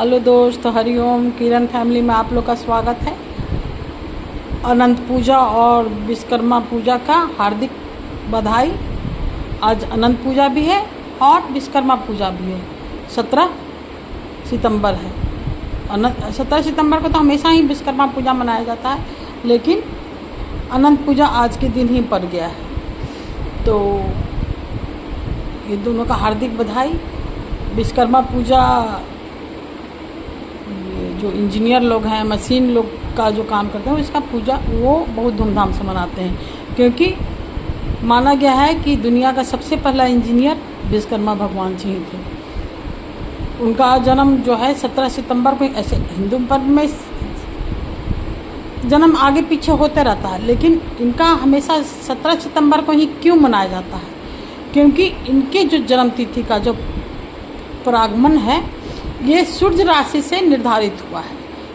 Hello दोस्त, हरिओम। किरण family में आप लोग का स्वागत है। अनंत पूजा और विश्वकर्मा पूजा का हार्दिक बधाई। आज अनंत पूजा भी है और विश्वकर्मा पूजा भी है। 17 सितंबर है। 17 सितंबर को तो हमेशा ही विश्वकर्मा पूजा मनाया जाता है, लेकिन अनंत पूजा आज के दिन ही पड़ गया है। तो ये दोनों का हार्दिक बधाई। विश्वकर्मा पूजा जो इंजीनियर लोग हैं, मशीन लोग का जो काम करते हैं, इसका पूजा वो बहुत धूमधाम से मनाते हैं, क्योंकि माना गया है कि दुनिया का सबसे पहला इंजीनियर विश्वकर्मा भगवान जी ही थे। उनका जन्म जो है 17 सितंबर को, ऐसे हिंदू पर्व में जन्म आगे पीछे होते रहता है, लेकिन इनका हमेशा 17 सितंबर को ही क्यों मनाया जाता है? क्योंकि इनके जो जन्म तिथि का जो प्रागमन है ये सूर्य राशि से निर्धारित हुआ है,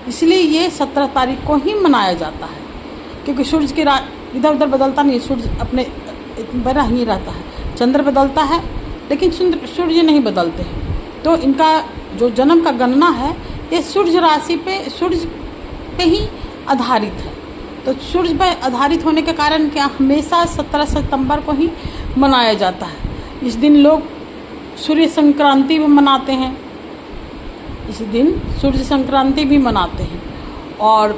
इसलिए ये 17 तारीख को ही मनाया जाता है। क्योंकि सूर्य की इधर उधर बदलता नहीं, सूर्य अपने बना ही रहता है। चंद्र बदलता है लेकिन सूर्य नहीं बदलते हैं। तो इनका जो जन्म का गणना है ये सूर्य राशि पे, सूर्य पे ही आधारित है। तो सूर्य पर आधारित होने के कारण क्या हमेशा 17 सितंबर को ही मनाया जाता है। इस दिन लोग सूर्य संक्रांति भी मनाते हैं, इस दिन सूर्य संक्रांति भी मनाते हैं। और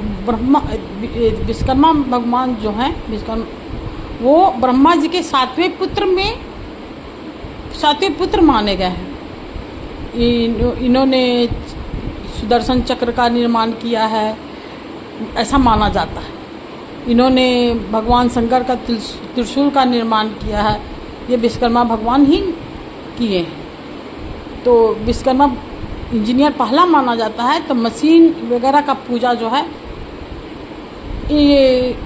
विश्वकर्मा भगवान जो हैं, वो ब्रह्मा जी के 7वें पुत्र माने गए हैं। इन्होंने सुदर्शन चक्र का निर्माण किया है, ऐसा माना जाता है। इन्होंने भगवान शंकर का त्रिशूल का निर्माण किया है, ये विश्वकर्मा भगवान ही किए हैं। तो विश्वकर्मा इंजीनियर पहला माना जाता है। तो मशीन वगैरह का पूजा जो है ये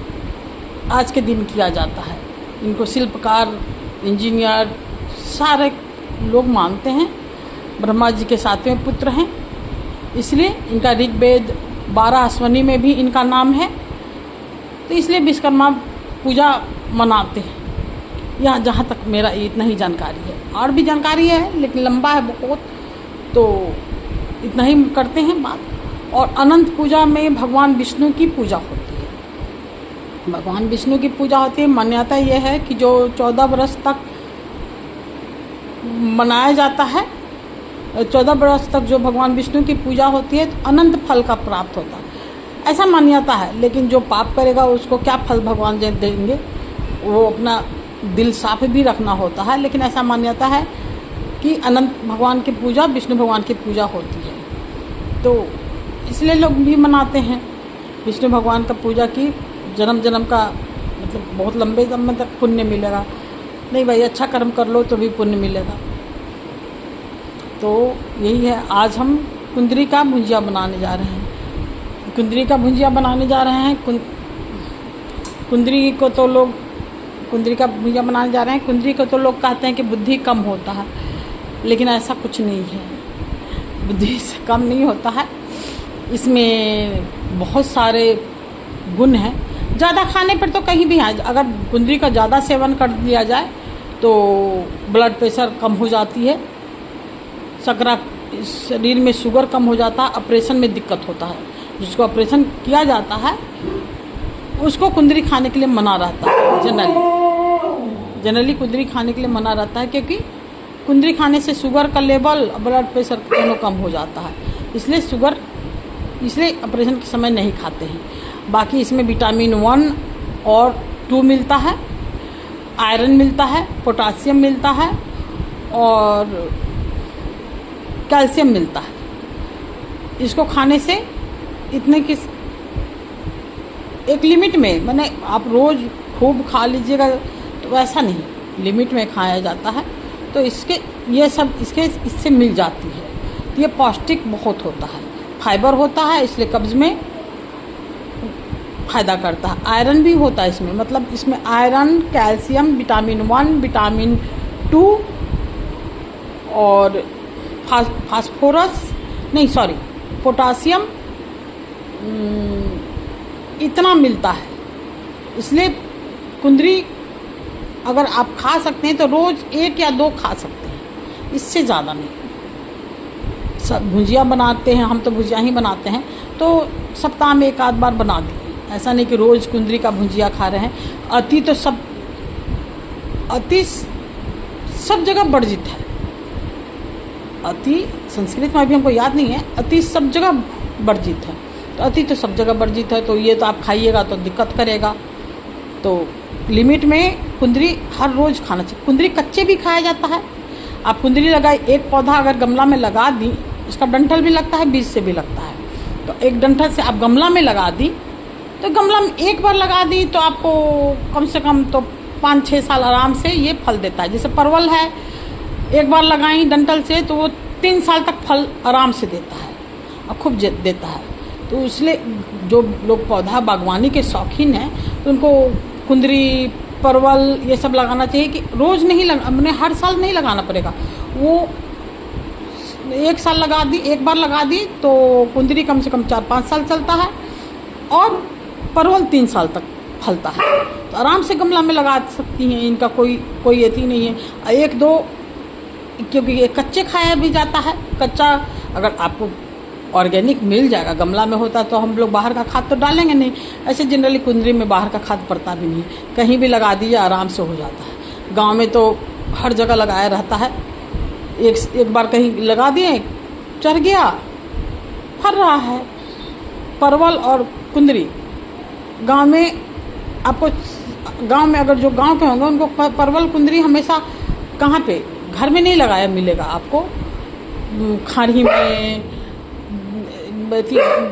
आज के दिन किया जाता है। इनको शिल्पकार, इंजीनियर सारे लोग मानते हैं। ब्रह्मा जी के 7वें पुत्र हैं, इसलिए इनका ऋग्वेद 12 अश्वनी में भी इनका नाम है। तो इसलिए विश्वकर्मा पूजा मनाते हैं। यहाँ जहाँ तक मेरा इतना ही जानकारी है, और भी जानकारी है लेकिन लंबा है बहुत, तो इतना ही करते हैं बात। और अनंत पूजा में भगवान विष्णु की पूजा होती है। भगवान विष्णु की पूजा होती है। मान्यता यह है कि जो 14 वर्ष तक मनाया जाता है, 14 वर्ष तक जो भगवान विष्णु की पूजा होती है तो अनंत फल का प्राप्त होता है, ऐसा मान्यता है। लेकिन जो पाप करेगा उसको क्या फल भगवान देंगे, वो अपना दिल साफ भी रखना होता है। लेकिन ऐसा मान्यता है कि अनंत भगवान की पूजा, विष्णु भगवान की पूजा होती है, तो इसलिए लोग भी मनाते हैं विष्णु भगवान का पूजा की। जन्म जन्म का मतलब बहुत लंबे समय तक पुण्य मिलेगा। नहीं भाई, अच्छा कर्म कर लो तो भी पुण्य मिलेगा। तो यही है। आज हम कुंदरी का भुजिया बनाने जा रहे हैं। कुंदरी का भुजिया बनाने जा रहे हैं। कुंदरी को तो लोग कुंदरी का भुजिया बनाने जा रहे हैं। कुंदरी को तो लोग कहते हैं कि बुद्धि कम होता है, लेकिन ऐसा कुछ नहीं है। बुद्धि से कम नहीं होता है, इसमें बहुत सारे गुण हैं। ज़्यादा खाने पर तो कहीं भी है, अगर कुंदरी का ज़्यादा सेवन कर लिया जाए तो ब्लड प्रेशर कम हो जाती है, शरीर में शुगर कम हो जाता है, ऑपरेशन में दिक्कत होता है। जिसको ऑपरेशन किया जाता है उसको कुंदरी खाने के लिए मना रहता है। जनरली कुंदरी खाने के लिए मना रहता है, क्योंकि कुंदरी खाने से शुगर का लेवल, ब्लड प्रेशर दोनों कम हो जाता है। इसलिए ऑपरेशन के समय नहीं खाते हैं। बाकी इसमें विटामिन 1 और 2 मिलता है, आयरन मिलता है, पोटासियम मिलता है और कैल्शियम मिलता है। इसको खाने से इतने की एक लिमिट में, मैंने आप रोज़ खूब खा लीजिएगा तो वैसा नहीं, लिमिट में खाया जाता है। तो इससे मिल जाती है। तो ये पौष्टिक बहुत होता है, फाइबर होता है, इसलिए कब्ज़ में फ़ायदा करता है। आयरन भी होता है इसमें, मतलब इसमें आयरन, कैल्शियम, विटामिन 1, विटामिन 2 और पोटासियम इतना मिलता है। इसलिए कुंदरी अगर आप खा सकते हैं तो रोज़ 1 या 2 खा सकते हैं, इससे ज़्यादा नहीं। सब भुजिया बनाते हैं, हम तो भुजिया ही बनाते हैं, तो सप्ताह में एक आध बार बना दिए। ऐसा नहीं कि रोज़ कुंदरी का भुजिया खा रहे हैं। अति तो सब जगह वर्जित है। अति संस्कृत में अभी हमको याद नहीं है, अति सब जगह वर्जित है। तो अति तो सब जगह वर्जित है, तो ये तो आप खाइएगा तो दिक्कत करेगा। तो लिमिट में कुंदरी हर रोज़ खाना चाहिए। कुंदरी कच्चे भी खाया जाता है। आप कुंदरी लगाए, एक पौधा अगर गमला में लगा दी, उसका डंठल भी लगता है, बीज से भी लगता है। तो एक डंठल से आप गमला में लगा दी, तो गमला में एक बार लगा दी तो आपको कम से कम तो 5-6 साल आराम से ये फल देता है। जैसे परवल है, एक बार लगाई डंठल से तो वो 3 साल तक फल आराम से देता है और खूब देता है। तो इसलिए जो लोग पौधा बागवानी के शौकीन हैं, तो उनको कुंदरी, परवल ये सब लगाना चाहिए। कि रोज़ नहीं मैंने हर साल नहीं लगाना पड़ेगा। वो एक साल लगा दी, एक बार लगा दी तो कुंदरी कम से कम 4-5 साल चलता है और परवल 3 साल तक फलता है। तो आराम से गमला में लगा सकती हैं, इनका कोई एती नहीं है। 1-2 क्योंकि ये कच्चे खाया भी जाता है। कच्चा अगर आपको ऑर्गेनिक मिल जाएगा, गमला में होता तो हम लोग बाहर का खाद तो डालेंगे नहीं। ऐसे जनरली कुंदरी में बाहर का खाद पड़ता भी नहीं, कहीं भी लगा दीजिए आराम से हो जाता है। गांव में तो हर जगह लगाया रहता है। एक बार कहीं लगा दिए, चढ़ गया, फल रहा है। परवल और कुंदरी गांव में आपको, गांव में अगर जो गांव के होंगे उनको परवल कुंदरी हमेशा कहाँ पे, घर में नहीं लगाया मिलेगा आपको। खाड़ी में,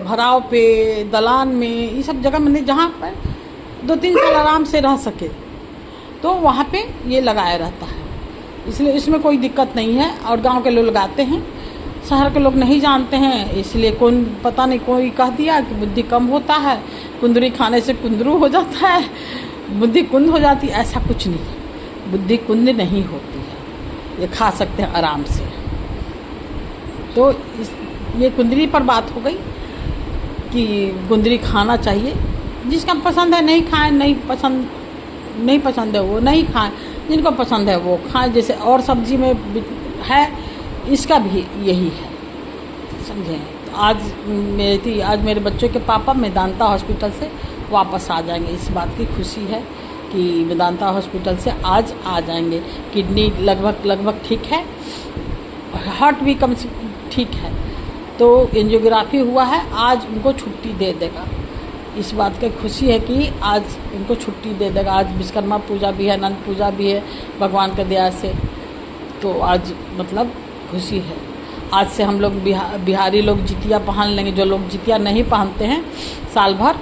भराव पे, दलान में, ये सब जगह मैंने जहाँ पर 2-3 साल आराम से रह सके तो वहाँ पे ये लगाया रहता है। इसलिए इसमें कोई दिक्कत नहीं है और गांव के लोग लगाते हैं। शहर के लोग नहीं जानते हैं, इसलिए कौन पता नहीं कोई कह दिया कि बुद्धि कम होता है, कुंदरी खाने से कुंदरू हो जाता है, बुद्धि कुंद हो जाती है। ऐसा कुछ नहीं, बुद्धि कुंद नहीं होती है, ये खा सकते हैं आराम से। तो ये कुंदरी पर बात हो गई कि कुंदरी खाना चाहिए। जिसका पसंद है नहीं खाएं, नहीं पसंद है वो नहीं खाएं, जिनको पसंद है वो खाएं। जैसे और सब्जी में है, इसका भी यही है, समझे। तो आज मेरे बच्चों के पापा मेदांता हॉस्पिटल से वापस आ जाएंगे। इस बात की खुशी है कि मेदांता हॉस्पिटल से आज आ जाएंगे। किडनी लगभग ठीक है, हार्ट भी कम से ठीक है, तो एंजियोग्राफी हुआ है। आज उनको छुट्टी दे देगा। इस बात की खुशी है कि आज इनको छुट्टी दे देगा। आज विश्वकर्मा पूजा भी है, अनंत पूजा भी है भगवान के दया से, तो आज मतलब खुशी है। आज से हम लोग बिहारी लोग जितिया पहन लेंगे। जो लोग जितिया नहीं पहनते हैं, साल भर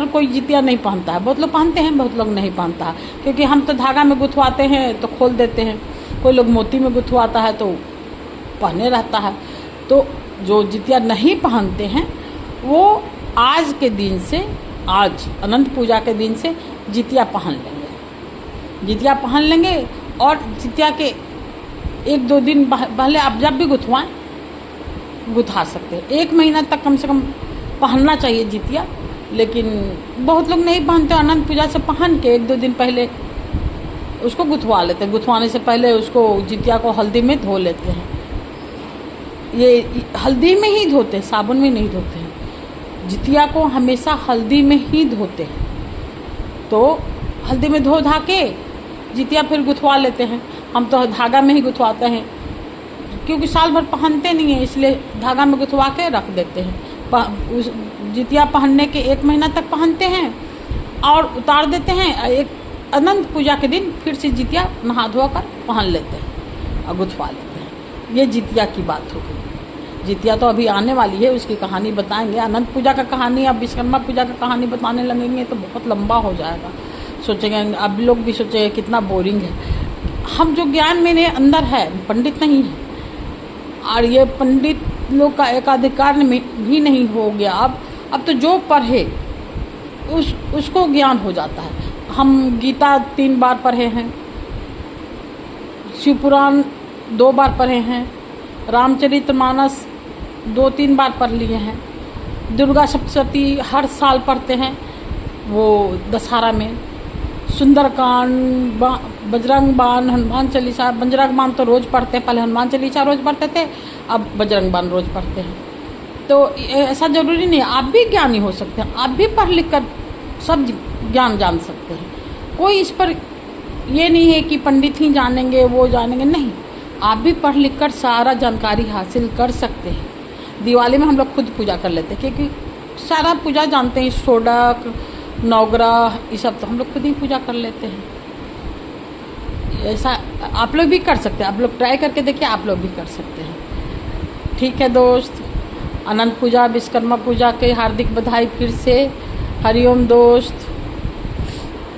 कोई जितिया नहीं पहनता है। बहुत लोग पहनते हैं, बहुत लोग नहीं पहनता है, क्योंकि हम तो धागा में गुथवाते हैं तो खोल देते हैं। कोई लोग मोती में गुथवाता है तो पहने रहता है। तो जो जितिया नहीं पहनते हैं वो आज के दिन से, आज अनंत पूजा के दिन से जितिया पहन लेंगे। और जितिया के 1-2 दिन पहले आप जब भी गुथा सकते हैं। 1 महीना तक कम से कम पहनना चाहिए जितिया, लेकिन बहुत लोग नहीं पहनते। अनंत पूजा से पहन के 1-2 दिन पहले उसको गुथवा लेते हैं। गुथवाने से पहले उसको, जितिया को हल्दी में धो लेते हैं। ये हल्दी में ही धोते हैं, साबुन में नहीं धोते हैं। जितिया को हमेशा हल्दी में ही धोते हैं। तो हल्दी में धो धा के जितिया फिर गुथवा लेते हैं। हम तो धागा में ही गुथवाते हैं, क्योंकि साल भर पहनते नहीं हैं, इसलिए धागा में गुथवा के रख देते हैं। जितिया पहनने के 1 महीना तक पहनते हैं और उतार देते हैं। एक अनंत पूजा के दिन फिर से जितिया नहा धो कर पहन लेते हैं और गुथवा लेते हैं। ये जितिया की बात हो गई। जितिया तो अभी आने वाली है, उसकी कहानी बताएंगे। अनंत पूजा का कहानी, अब विश्वकर्मा पूजा का कहानी बताने लगेंगे तो बहुत लंबा हो जाएगा। सोचेंगे, अब लोग भी सोचेंगे कितना बोरिंग है। हम जो ज्ञान मेरे अंदर है, पंडित नहीं है, और ये पंडित लोग का एकाधिकार में भी नहीं हो गया। अब तो जो पढ़े उसको ज्ञान हो जाता है। हम गीता 3 बार पढ़े हैं, शिवपुराण 2 बार पढ़े हैं, रामचरितमानस 2-3 बार पढ़ लिए हैं, दुर्गा सप्तशती हर साल पढ़ते हैं, वो दशहरा में, सुंदरकांड, बजरंग बाण, हनुमान चालीसा। बजरंग बाण तो रोज़ पढ़ते हैं, पहले हनुमान चालीसा रोज़ पढ़ते थे, अब बजरंग बाण रोज़ पढ़ते हैं। तो ऐसा ज़रूरी नहीं है, आप भी ज्ञानी हो सकते हैं, आप भी पढ़ लिख कर सब ज्ञान जान सकते हैं। कोई इस पर ये नहीं है कि पंडित ही जानेंगे वो जानेंगे, नहीं, आप भी पढ़ लिख कर सारा जानकारी हासिल कर सकते हैं। दिवाली में हम लोग खुद पूजा कर लेते हैं, क्योंकि सारा पूजा जानते हैं, षोडक नवग्रह ये सब तो हम लोग खुद ही पूजा कर लेते हैं। ऐसा आप लोग भी कर सकते हैं, आप लोग ट्राई करके देखिए, आप लोग भी कर सकते हैं। ठीक है दोस्त, अनंत पूजा विश्वकर्मा पूजा के हार्दिक बधाई फिर से। हरिओम दोस्त।